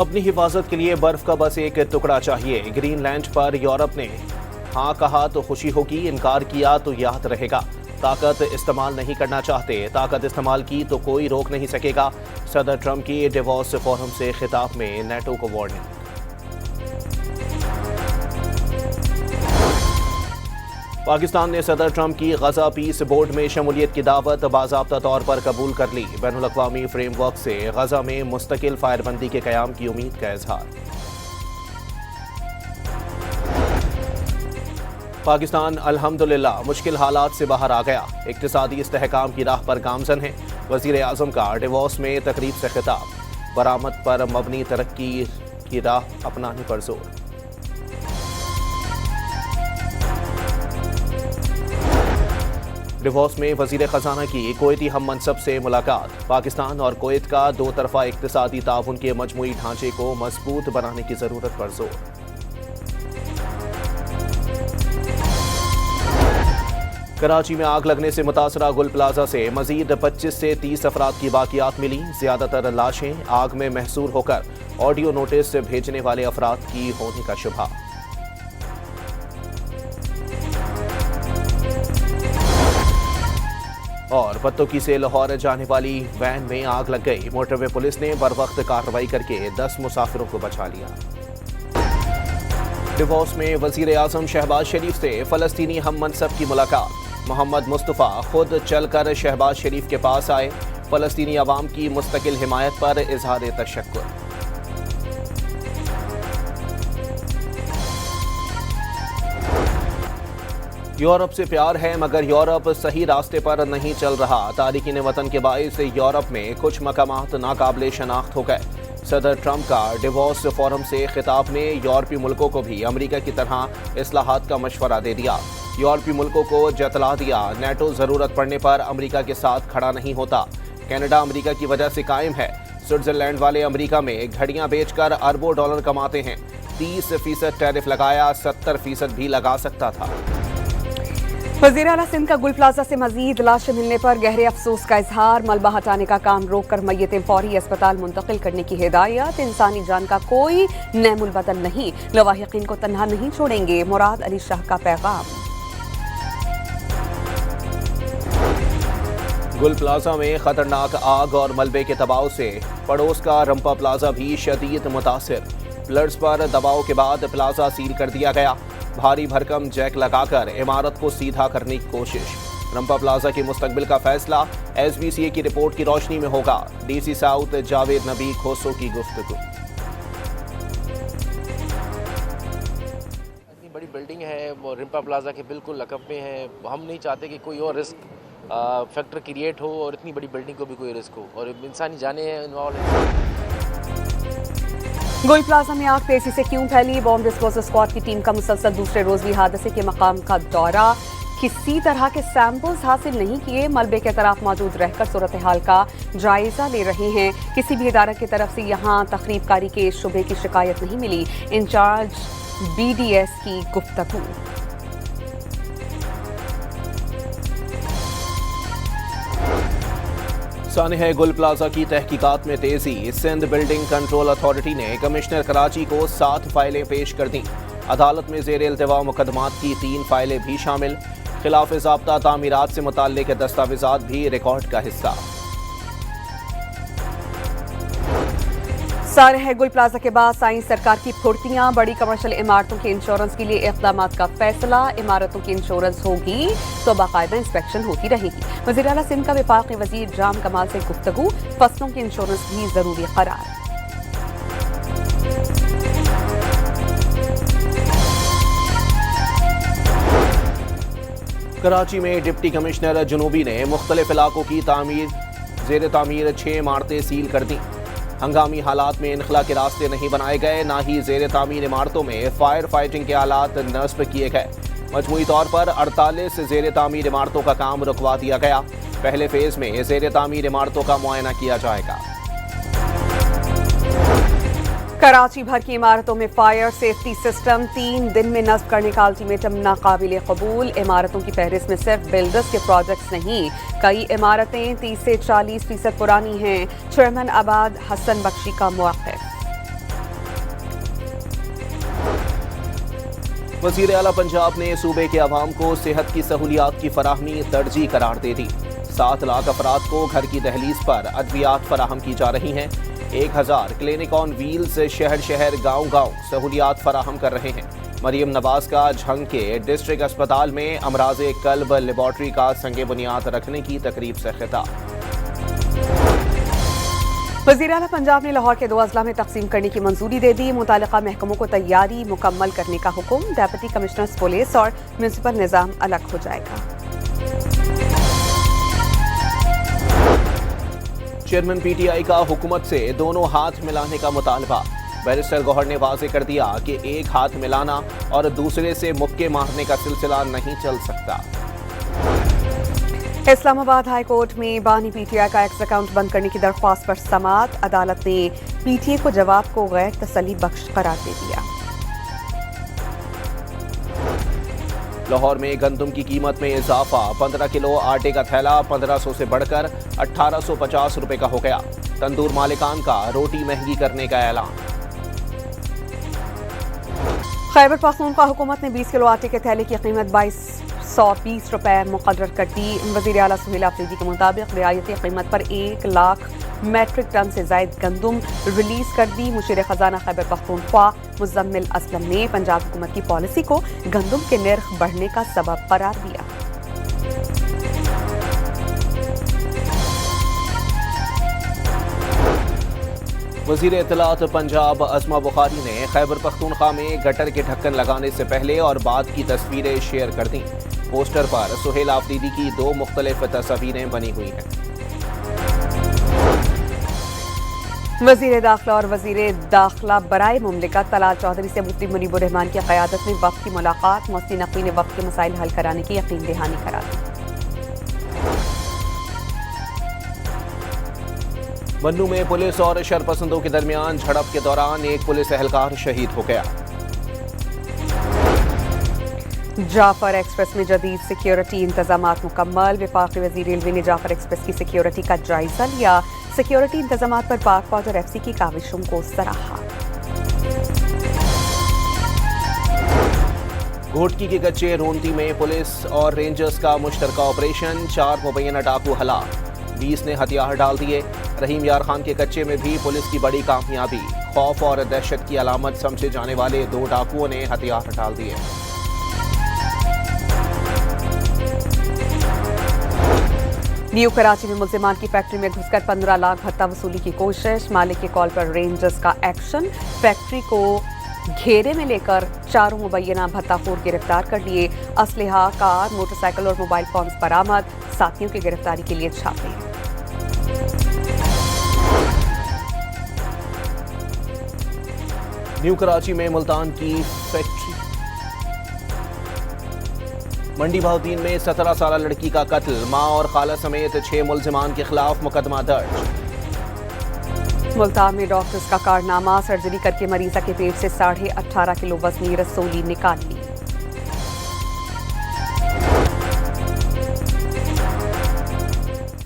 अपनी हिफाजत के लिए बर्फ का बस एक टुकड़ा चाहिए। ग्रीनलैंड पर यूरोप ने हाँ कहा तो खुशी होगी, इनकार किया तो याद रहेगा। ताकत इस्तेमाल नहीं करना चाहते, ताकत इस्तेमाल की तो कोई रोक नहीं सकेगा। सदर ट्रंप की डिवोर्स फोरम से खिताब में नेटो को वार्निंग। पाकिस्तान ने सदर ट्रंप की गजा पीस बोर्ड में शमूलियत की दावत बाज़ाब्ता तौर पर कबूल कर ली। बैनुल अक़वामी फ्रेमवर्क से गजा में मुस्तकिल फायरबंदी के क़याम की उम्मीद का इजहार। पाकिस्तान अल्हम्दुलिल्लाह मुश्किल हालात से बाहर आ गया, इक़्तिसादी इस्तेहकाम की राह पर गामज़न है। वज़ीर आज़म का डिवोर्स में तकरीब से खिताब, बरामद पर मबनी तरक्की की राह अपनाने पर जोर। डिवोर्स में वज़ीर ख़जाना की कुवैती हम मनसब से मुलाकात। पाकिस्तान और कुवैत का दो तरफ़ा इक़्तिसादी ताउन के मजमूई ढांचे को मजबूत बनाने की ज़रूरत पर जोर। कराची में आग लगने से मुतासरा गुल प्लाजा से मजीद 25 से 30 अफराद की बाकियात मिली। ज़्यादातर लाशें आग में महसूर होकर ऑडियो नोटिस भेजने वाले अफराद की होने का शुबा। और बत्तोकी से लाहौर जाने वाली वैन में आग लग गई। मोटरवे पुलिस ने बरवक्त कार्रवाई करके 10 मुसाफिरों को बचा लिया। डिवोर्स में वज़ीर आज़म शहबाज शरीफ से फ़लस्तीनी हम मनसब की मुलाकात। मोहम्मद मुस्तफ़ा खुद चलकर शहबाज शरीफ के पास आए। फ़लस्तीनी अवाम की मुस्तकिल हिमायत पर इजहार तशक्कुर। यूरोप से प्यार है मगर यूरोप सही रास्ते पर नहीं चल रहा। तारिकीन वतन के बाइस यूरोप में कुछ मकामात नाकाबिले शनाख्त हो गए। सदर ट्रंप का डिवोर्स फोरम से खिताब में यूरोपीय मुल्कों को भी अमेरिका की तरह इस्लाहात का मशवरा दे दिया। यूरोपीय मुल्कों को जतला दिया, नेटो ज़रूरत पड़ने पर अमेरिका के साथ खड़ा नहीं होता। कनाडा अमेरिका की वजह से कायम है। स्विट्ज़रलैंड वाले अमेरिका में घड़ियां बेचकर अरबों डॉलर कमाते हैं। 30% टैरिफ लगाया, 70% भी लगा सकता था। वज़ीर आला सिंध का गुल प्लाजा से मजीद लाशें मिलने पर गहरे अफसोस का इजहार। मलबा हटाने का काम रोककर मय्यतें फौरी अस्पताल मुंतकिल करने की हिदायत। इंसानी जान का कोई नैमुल बदल नहीं, लवाहिकीन को तन्हा नहीं छोड़ेंगे। मुराद अली शाह का पैगाम। गुल प्लाजा में खतरनाक आग और मलबे के दबाव से पड़ोस का रंपा प्लाजा भी शदीद मुतासिर। फ्लड्स पर दबाव के बाद प्लाजा सील कर दिया गया। भारी भरकम जैक लगाकर इमारत को सीधा करने की कोशिश। रंपा प्लाजा के मुस्तकबिल का फैसला SBCA की रिपोर्ट की रोशनी में होगा। DC साउथ जावेद नबी खोसो की गुफ्तगू। इतनी बड़ी बिल्डिंग है, वो रंपा प्लाजा के बिल्कुल लकब में है। हम नहीं चाहते कि कोई और रिस्क फैक्टर क्रिएट हो और इतनी बड़ी बिल्डिंग को भी कोई रिस्क हो, और इंसानी जाने इन्वॉल्व है। गुल प्लाजा में आग तेजी से क्यों फैली? बॉम्ब डिस्पोजल स्क्वाड की टीम का मुसलसल दूसरे रोज भी हादसे के मकाम का दौरा। किसी तरह के सैंपल्स हासिल नहीं किए। मलबे के तरफ मौजूद रहकर सूरत हाल का जायजा ले रहे हैं। किसी भी इदारे की तरफ से यहाँ तखरीबकारी के शुबे की शिकायत नहीं मिली। इंचार्ज BDS की गुफ्तगू। सानिह गुल प्लाजा की तहकीकात में तेजी। सिंध बिल्डिंग कंट्रोल अथॉरिटी ने कमिश्नर कराची को 7 फाइलें पेश कर दी। अदालत में ज़ेर इल्तिवा मुकदमात की 3 फाइलें भी शामिल। खिलाफ ज़ाब्ता तामीरात से मुताल्लिक़ दस्तावेज़ात भी रिकॉर्ड का हिस्सा। सारे है गुल प्लाजा के बाद साइंस सरकार की फुर्तियां। बड़ी कमर्शियल इमारतों के इंश्योरेंस के लिए इक़दाम का फैसला। इमारतों की इंश्योरेंस होगी तो बाकायदा इंस्पेक्शन होती रहेगी। वज़ीर आला सिंध का वफाकी वज़ीर जाम कमाल से गुफ्तगू। फसलों की इंश्योरेंस भी जरूरी करार। कराची में डिप्टी कमिश्नर जुनूबी ने मुख्तलिफ इलाकों की ज़ेर तामीर 6 इमारतें सील कर दी। हंगामी हालात में इनखला के रास्ते नहीं बनाए गए, ना ही ज़ेर तामीर इमारतों में फायर फाइटिंग के आलात नस्ब किए गए। मजमूई तौर पर 48 ज़ेर तामीर इमारतों का काम रुकवा दिया गया। पहले फेज में ज़ेर तामीर इमारतों का मुआयना किया जाएगा। कराची भर की इमारतों में फायर सेफ्टी सिस्टम 3 दिन में नस्ब करने का अल्टीमेटम नाकाबिल कबूल। इमारतों की फहरिस्त में सिर्फ बिल्डर्स के प्रोजेक्ट्स नहीं, कई इमारतें 30 से 40% पुरानी हैं। चेयरमैन आबाद हसन बख्शी का मौक़िफ़। वज़ीर आला पंजाब ने सूबे के अवाम को सेहत की सहूलियात की फराहमी तरजीह करार दे दी। 7 लाख अफराद को घर की दहलीज पर अद्वियात फराहम की जा रही हैं। 1000 क्लिनिक ऑन व्हील्स शहर शहर गांव गांव सहूलियात फराहम कर रहे हैं। मरीम नवाज का झंग के डिस्ट्रिक्ट अस्पताल में अमराज़े कल्ब लेबॉर्ट्री का संगे बुनियाद रखने की तकरीब से खिताब। वज़ीर आला पंजाब ने लाहौर के 2 अजला में तकसीम करने की मंजूरी दे दी। मुतालिका महकमों को तैयारी मुकम्मल करने का हुक्म। डेप्यूटी कमिश्नर्स पुलिस और म्यूनसिपल निज़ाम अलग हो जाएगा। चेयरमैन पीटीआई का हुकूमत से दोनों हाथ मिलाने का मुतालबा। बैरिस्टर गौहर ने वाज़े कर दिया कि एक हाथ मिलाना और दूसरे से मुक्के मारने का सिलसिला नहीं चल सकता। इस्लामाबाद हाई कोर्ट में बानी पीटीआई का एक्स अकाउंट बंद करने की दरख्वास्त पर समाअत। अदालत ने पीटीआई को जवाब को गैर तसल्ली बख्श करार दे दिया। लाहौर में गंदम की कीमत में इजाफा। 15 किलो आटे का थैला 1500 से बढ़कर 1850 रुपए का हो गया। तंदूर मालिकान का रोटी महंगी करने का ऐलान। खैबर पख्तूनख्वा हुकूमत ने 20 किलो आटे के थैले की कीमत 2220 रुपए मुकर्रर कर दी। वज़ीर आला सुहेल अफरीदी के मुताबिक रियायती कीमत पर 1 लाख मैट्रिक टन से जायद गंदम रिलीज कर दी। मुशीर खजाना खैबर पख्तूनख्वा मुज़म्मिल असलम ने पंजाब हुकूमत की पॉलिसी को गंदम के नर्ख बढ़ने का सबब करार दिया। वज़ीर इत्तलात पंजाब अज़मा बुखारी ने खैबर पख्तूनख्वा में गटर के ढक्कन लगाने से पहले और बाद की तस्वीरें शेयर कर दी। पोस्टर पर सुहेल अफरीदी की 2 मुख्तलिफ तस्वीरें बनी हुई हैं। वज़ीर दाखिला और वज़ीर दाखिला बराए मुमलिकत तलाल चौधरी से मुफ्ती मुनीबुर रहमान की क़यादत में वफ़द की मुलाकात। मुफ्ती नक़वी ने वफ़द के मसाइल हल कराने की यकीन दहानी करा दी। मन्नू में पुलिस और शरपसंदों के दरमियान झड़प के दौरान एक पुलिस एहलकार शहीद हो गया। जाफर एक्सप्रेस में जदीद सिक्योरिटी इंतजामात मुकम्मल। वफाकी वज़ीर रेलवे ने जाफर एक्सप्रेस की सिक्योरिटी का जायजा लिया। सिक्योरिटी इंतजामात पर पाक फौज और एफसी की काविशों को सराहा। घोटकी के कच्चे रोंती में पुलिस और रेंजर्स का मुश्तरका ऑपरेशन। 4 मुबैना डाकू हलाक, 20 ने हथियार डाल दिए। रहीम यार खान के कच्चे में भी पुलिस की बड़ी कामयाबी। खौफ और दहशत की अलामत समझे जाने वाले 2 डाकुओं ने हथियार डाल दिए। न्यू कराची में मुल्जिमान की फैक्ट्री में घुसकर 15 लाख भत्ता वसूली की कोशिश। मालिक के कॉल पर रेंजर्स का एक्शन। फैक्ट्री को घेरे में लेकर 4 मुबैना भत्ताखोर गिरफ्तार कर लिए। असलहा, कार, मोटरसाइकिल और मोबाइल फोन बरामद। साथियों की गिरफ्तारी के लिए छापे। न्यू कराची में मुल्तान की फैक्ट्री। मंडी बहाउद्दीन में 17 साल लड़की का कत्ल। मां और खाला समेत 6 मुल्जिमान के खिलाफ मुकदमा दर्ज। मुल्तान में डॉक्टर्स का कारनामा। सर्जरी करके मरीजा के पेट से 18.5 किलो वजनी रसोली निकाल ली।